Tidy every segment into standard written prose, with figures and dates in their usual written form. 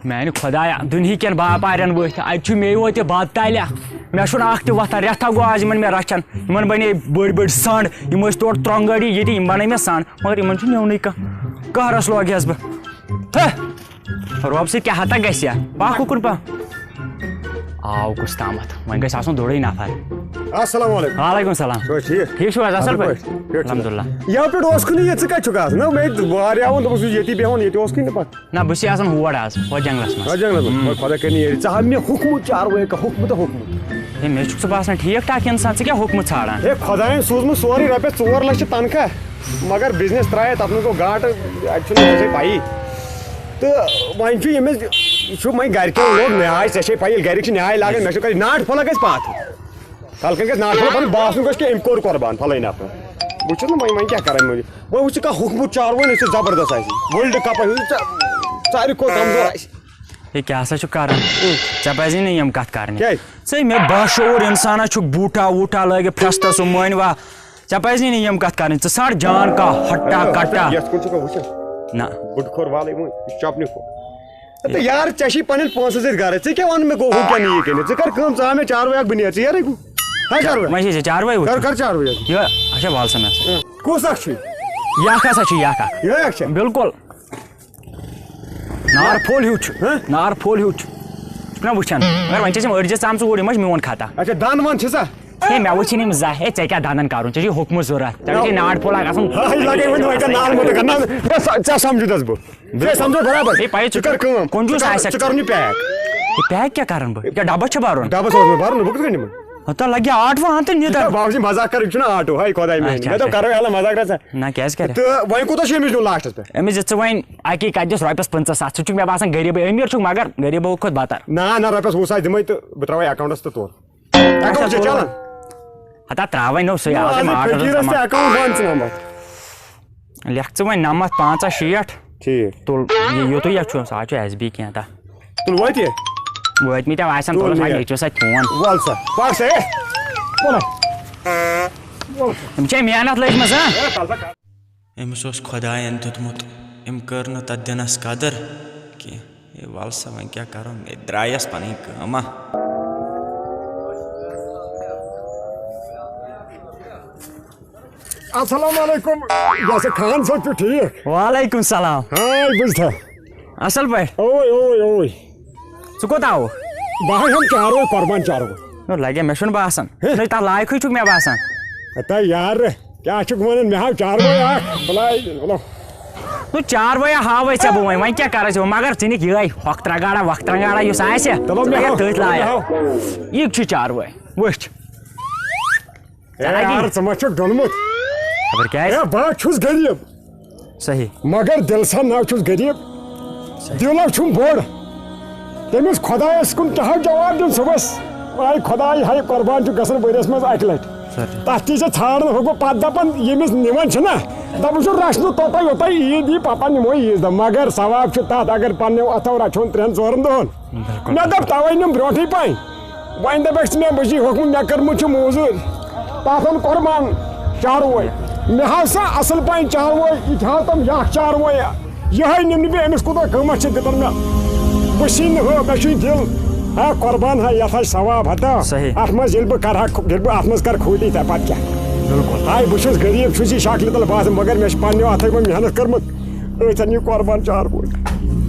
میانہ خدایا دنیا کن باپارن ورت اتہ مے وت بد تالیا مے چھُنہٕ اکھ تہِ وۄتھان رٮ۪تھا گوٚو آز یِمن مےٚ رچھان یِمن بنے بٔڑۍ بٔڑۍ سنٛڈ یِم ٲسۍ تورٕ ترٛۄنٛگٲڑی ییٚتہِ یِم بنٲے مےٚ سنٛڈ مگر یِمن چھُ نِونٕے کانٛہہ قہرس لوگیس بہٕ رۄب سۭتۍ کیٛاہ ہتا گژھِ یا پکھ اُکُن پکھ آو کُس تامتھ وۄنۍ گژھِ آسُن دوٚرٕے نفر السلام علیکم وعلیکم السلام ٹھیک چھِو حظ اصل پٲٹھۍ الحمدُاللہ یَوٕ پٮ۪ٹھ اوس کُنہِ یہِ ژٕ کَتہِ چھُکھ آسان نہ مےٚ واریاہ ووٚن دوٚپُس ییٚتی بیٚہوان ییٚتہِ اوس کُنہِ پتہٕ نہ بہٕ چھُس آسان ہور آز ہۄتھ جنگلس منٛز جنگلس منٛز خۄدا کٔرِنۍ ییٚلہِ ژٕ ہا مےٚ ہوٚکھمُت چاروٲے ہوٚکھمُت ہوٚکھمُت ہے مےٚ چھُکھ ژٕ باسان ٹھیٖک ٹھاک انسان ژٕ کیٛاہ ہوٚکھمُت ژھانڈان ہے خۄداین سوٗزمُت سورُے رۄپیس 4 لچھ تنخواہ مگر بِزنس ترٛایے تتھ منٛز گوٚو گاٹہٕ اَتہِ چھُنہٕ ژےٚ چھے پَیی تہٕ وۄنۍ چھُ ییٚمِس یہِ چھُ وۄنۍ گرِکٮ۪و لوگ نیاے ژےٚ چھے پَیی ییٚلہِ گرِکۍ چھِ نیاے لاگان مےٚ چھُ کَرٕنۍ ناٹ پھوٚلا گژھِ پاتھ کلکن گژھِ ناٹ پھوٚلا پَنُن باسُن گژھِ کہِ أمۍ کوٚر قۄربان پھلٲنۍ نفر بہٕ چھُس نہٕ وۄنۍ کیٛاہ کران موٗجوٗب وۄنۍ وٕچھ ژٕ کانٛہہ ہوٚکھمُت چاروٲے یُس زبردست آسہِ ورلڈ کپ آسہِ ساروی کھۄتہٕ کمزور آسہِ ہے کیٛاہ سا چھُکھ کران ژےٚ پزی نہٕ یِم کتھ کرنہِ ژے مےٚ باشعوٗر انسانا چھُکھ بوٗٹھا ووٗٹھا لٲگِتھ فرستس سُہ مٲنۍ وا ژےٚ پزی نہٕ یِم کتھ کرنہِ ژٕ ژھانڈ جان کانٛہہ ہٹا کٹا یتھ کُن چھُکھا وٕچھان نہ بُڈٕ کھور والٕے وۄنۍ یہِ چھُ چپنہِ کھور تہٕ یار ژےٚ چھی پنٕنۍ پونٛسہٕ سۭتۍ گرٕ ژےٚ کیٛاہ وَنہٕ مےٚ گوٚو ہُہ کیٛاہ نہٕ یہِ کٔرِتھ ژٕ کر کٲم ژٕ ہا مےٚ چاروٲے اکھ بنیاد ژٕ یارے وۄنۍ چھے ژےٚ چاروٲے کر چاروٲے یہِ اچھا وَل سا مےٚ سا کُس اکھ چھُے یہِ اکھ ہسا چھُ یہِ اکھ یِہوٚے اکھ چھا بِلکُل نار پھوٚل ہیوٗ چھُ نار پھوٚل ہیوٗ چھُ ژٕ چھُکھ نا وٕچھان مگر وۄنۍ چھِ ژےٚ أڑجہِ ژامژٕ اوٗرۍ یِم ٲسۍ میون خطا اچھا دند وند چھِ سا ہے مےٚ وٕچھِنۍ یِم زانٛہہ ہے ژےٚ کیٛاہ دنٛدن کرُن ژےٚ چھُے ہوٚکمُت ضوٚرتھ ژےٚ چھُے ناٹ پھوٚل اکھ آسُن ژےٚ سمجھُتس بہٕ سمجھو برابر ہے پَیی ژٕ کر کٲم کنجوٗس آسکھ ژٕ کرُن یہِ پیک یہِ پیک کیٛاہ کرن بہٕ کیٛاہ ڈبس چھا بھرُن ڈبس اوس مےٚ بھرُن بہٕ کِتھ کٔنۍ نِمہٕ ہتا لگہِ آٹوٗ ہن تہٕ نِدر بہٕ چھُس مزاق کران یہِ چھُنہ آٹوٗ ہے خۄداے میٛانہِ مےٚ دوٚپ کرو ہلا مزاق رژا نہ کیٛازِ کرِ تہٕ وۄنۍ کوٗتاہ چھُ أمِس دیُن لاسٹس پٮ۪ٹھ أمِس دِژ ژٕ وۄنۍ اکی کتہِ دِس رۄپیس 500 ژٕ چھُکھ مےٚ باسان غریٖبٕے أمیٖر چھُکھ مگر غریٖبو کھۄتہٕ بتر نہ رۄپیس 20 ساس دِمے تہٕ بہٕ تراوے اکاونٹس تہٕ تور اکاونٹ چھا چلان ہتا تراوے نو سُے لیکھ ژٕ وۄنۍ 9 5 6 ٹھیٖک تُل یوٗتُے یتھ چھُ سُہ حظ چھُ ایس بی کینٛہہ تہ تُل وٲتۍ وٲتمٕتۍ آسن تُلس وۄنۍ ہیٚچھِو سا فون ول سا پک سا یِم چھے محنت لٔجمٕژ أمِس اوس خۄداین دیُتمُت أمۍ کٔر نہٕ تتھ دِنس قدر کینٛہہ ہے ول سا وۄنۍ کیٛاہ کرو مےٚ درٛایس پنٕنۍ کٲما السلام علیکم یہ سا خان صٲب چھُ ٹھیٖک وعلیکم سلام ہاے بوٗزتھا اصل پٲٹھۍ اوے اوے اوے ژٕ کوٚت آوُکھ بہٕ ہا ہٮ۪م چاروٲے قۄربان چاروٲے لگے مےٚ چھُنہٕ باسان نہ تتھ لایقٕے چھُکھ مےٚ باسان ہتا یار کیٛاہ چھُکھ ونان مےٚ ہاو چاروٲے اکھ بلاے نو چاروٲے ہاوے ژےٚ بہٕ وۄنۍ کیٛاہ کرے ژےٚ مگر ژٕ نِکھ یِہے ہۄکھترا گاڑا وۄکھترا گاڑا یُس آسہِ تٔتھۍ لایق یہِ چھُ چاروٲے وٕچھ ژٕ ما چھُکھ ڈوٚنمُت خبر کیٛازِ بہٕ چھُس غریٖب صحیح مگر دِلہٕ سان نہ چھُس غریٖب دِل چھُم بوٚڑ تٔمِس خۄدایس کُن کیٛاہ جواب دیُن صُبحس آے خۄداے ہاے قۄربان چھُ گژھان ؤرِیس منٛز 1 لٹہِ تتھ تہِ چھِ ژھانڈان ہُہ گوٚو پتہٕ دپان ییٚمِس نِوان چھِنہ دپان چھُ رچھنہٕ توٚتام یوٚتام عیٖد یی پتہٕ نِمو عیٖذ دۄہ مگر ثواب چھُ تتھ اگر پننیو اتھو رچھون 3 4 دۄہن مےٚ دوٚپ توے نِم برونٛٹھٕے پہن وۄنۍ دپکھ ژٕ مےٚ بہٕ چھُے ہوٚکمُت مےٚ کٔرمٕژ چھِ موٚزوٗرۍ تتھ اوٚن قۄربان چاروٲے مےٚ ہاو سا اصل پہن چاروٲے یہِ تہِ ہاو تِم یکھ چاروٲے یِہے نِم نہٕ بیٚیہِ أمِس کوٗتاہ قۭمتھ چھِ دِتان مےٚ بہٕ سِنۍ ہُہ مےٚ چھُے دِل ہا قۄربان ہا یتھ آسہِ ثواب ہتا اتھ منٛز ییٚلہِ بہٕ کرٕ ہا ییٚلہِ بہٕ اتھ منٛز کرٕ خوٗلی تہٕ پتہٕ کیٛاہ بالکل ہاے بہٕ چھُس غریٖب چھُس یہِ شکلہِ تل باسان مگر مےٚ چھِ پننیو اتھو منٛز محنت کٔرمٕژ أتھٮ۪ن یہِ قۄربان چاروٲے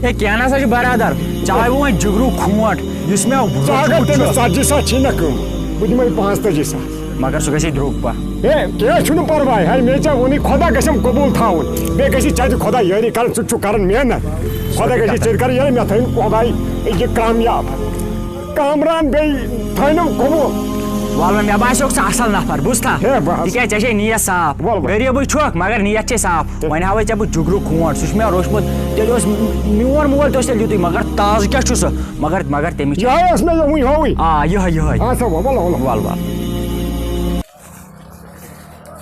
ہے کینٛہہ نسا چھُ برادر چاہے بہٕ وۄنۍ جگروٗ کھوٗنٛٹ یُس مےٚ ژٕ اگر تٔمِس 40 ساس چھی نہ قۭمتھ بہٕ دِمے 45 ساس مگر سُہ گژھِ درٛوگ پہن ہے کینٛہہ چھُنہٕ پرواے ہے مےٚ ژےٚ ووٚنُے خۄدا گژھٮ۪م قبوٗل تھاوُن بیٚیہِ گژھِ ژےٚ تہِ خۄدا یٲری کرٕنۍ ژٕ تہِ چھُکھ کران محنت خۄدا گژھِ ژےٚ تہِ کرٕنۍ یٲری مےٚ تھٲیِن خۄداے یہِ کامیاب کامران بیٚیہِ تھٲینم قبوٗل ول مےٚ باسیوکھ ژٕ اصل نفر بوٗزتھا تِکیٛازِ ژےٚ چھے نیت صاف غریٖبٕے چھُکھ مگر نیت چھے صاف وۄنۍ ہاوے ژےٚ بہٕ جگروٗ کھوٗنٛٹ سُہ چھُ مےٚ روچمُت تیٚلہِ اوس میون مول تہِ اوس تیٚلہِ یِتُے مگر تازٕ کیٛاہ چھُ سُہ مگر تٔمِس یِہوٚے اوس مےٚ وٕنۍ ہووٕے آ یِہوٚے ول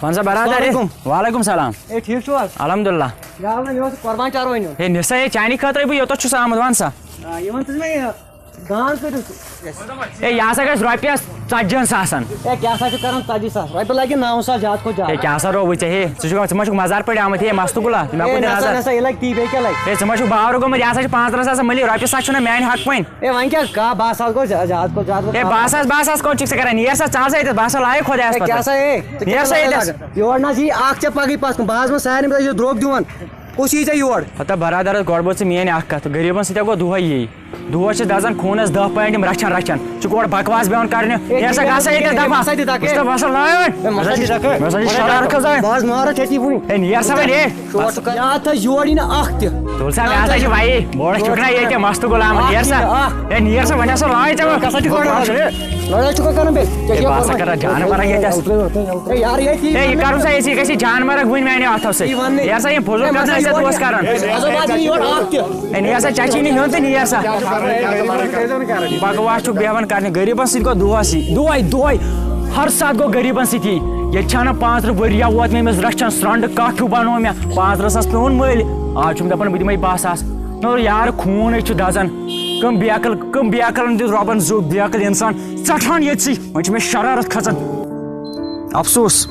ون سا برادر وعلیکم سلام ہے ٹھیٖک چھُو حظ الحمدُاللہ مےٚ اوس قۄربان چاروٲے نیُن ہے نِسا ہے چانہِ خٲطرَے بہٕ یوٚتَتھ چھُس آمُت وَن سا یہِ ؤنۍ تہٕ مےٚ ہے یہ ہسا گژھِ رۄپیَس 40 ساسن کیا سا کران 40 ساس رۄپیہِ لگہِ 9 ساس زیادٕ کھۄتہٕ ہے زیادٕ کیٛاہ سا رووُے ژےٚ ہے ژٕ چھُکھ مزار پٲٹھۍ آمُت ہے مستہٕ گُلا مےٚ کُن دِ نظر یہِ لگہِ تی بیٚیہِ کیٛاہ لگہِ ہے ژٕ ما چھُکھ باورٕ گوٚمُت یہِ ہسا چھِ 15 ساس مٔلی رۄپیہِ ساس چھُنہ میانہِ حق وۄنۍ وۄنۍ کیٛاہ 12 ساس گوٚو زیادٕ کھۄتہٕ زیادٕ ہے 12 ساس کوٚت چھُکھ ژٕ کران نیر سا ژٕ سا ییٚتٮ۪تھ بہٕ ہسا لایق خۄدایَس کیٛاہ سا نیر سا ییٚتٮ۪س یور نہ حظ یی اکھ ژےٚ پگہٕے پتھ کُن بہٕ حظ سارنٕے بہٕ درٛوگ دِوان کُس یی ژےٚ یور ہتا برادرس گۄڈٕ بوز ژٕ میٲنۍ اکھ کتھ غریٖبن سۭتۍ گوٚو دۄہے یی دۄہس چھِ دزان خوٗنس 10 پوینٹ یِم رچھان ژٕ گۄڈٕ بکواس بیٚہوان کرنہِ نیر سا گژھ سا ییٚتٮ۪تھ دپان بہٕ ہسا لایق مےٚ ہسا چھِ شرارت کھٔژان بہٕ حظ مارا ژےٚ وٕنہِ ہے نیر سا وۄنۍ ہے یاد تھٲے یور یی نہٕ اکھ تہِ تُل سا مےٚ ہسا چھِ وایی بوڑس چھُکھ نا ییٚتہِ مستہٕ غلام نیر سا ہے نیر سا وۄنۍ ہسا لاے ژےٚ لڑٲے چھُکھا کران بیٚیہِ بہٕ ہسا کران جان مرگ ییٚتٮ۪س یار ییٚتہِ ہے یہِ کرُن سا یہِ گژھِ جان مرگ وٕنۍ میانیو اتھو سۭتۍ نیر سا یِم فضوٗل کتھ ٲسۍ ژےٚ دوس کران یور اکھ تہِ ہے نیر سا چچی نہٕ ہیوٚن تہٕ نیر سا بکواس چھُکھ بیٚہوان کرنہِ غریٖبن سۭتۍ گوٚو دۄہے ہر ساتہٕ گوٚو غریٖبن سۭتی ییٚتہِ چھا نہٕ 5 ؤریا ووت مےٚ أمِس رچھان سرٛنٛڈٕ کٹھ ہیوٗ بنوو مےٚ 15 ساس پیوٚوُن مٔلۍ آز چھُم دپان بہٕ دِمے 12 ساس مگر یارٕ خوٗنٕے چھُ دزان کٕم بے عقلن دیُت رۄبن زُو بے عقل انسان ژٹان ییٚتسٕے وۄنۍ چھِ مےٚ شرارت کھژان افسوٗس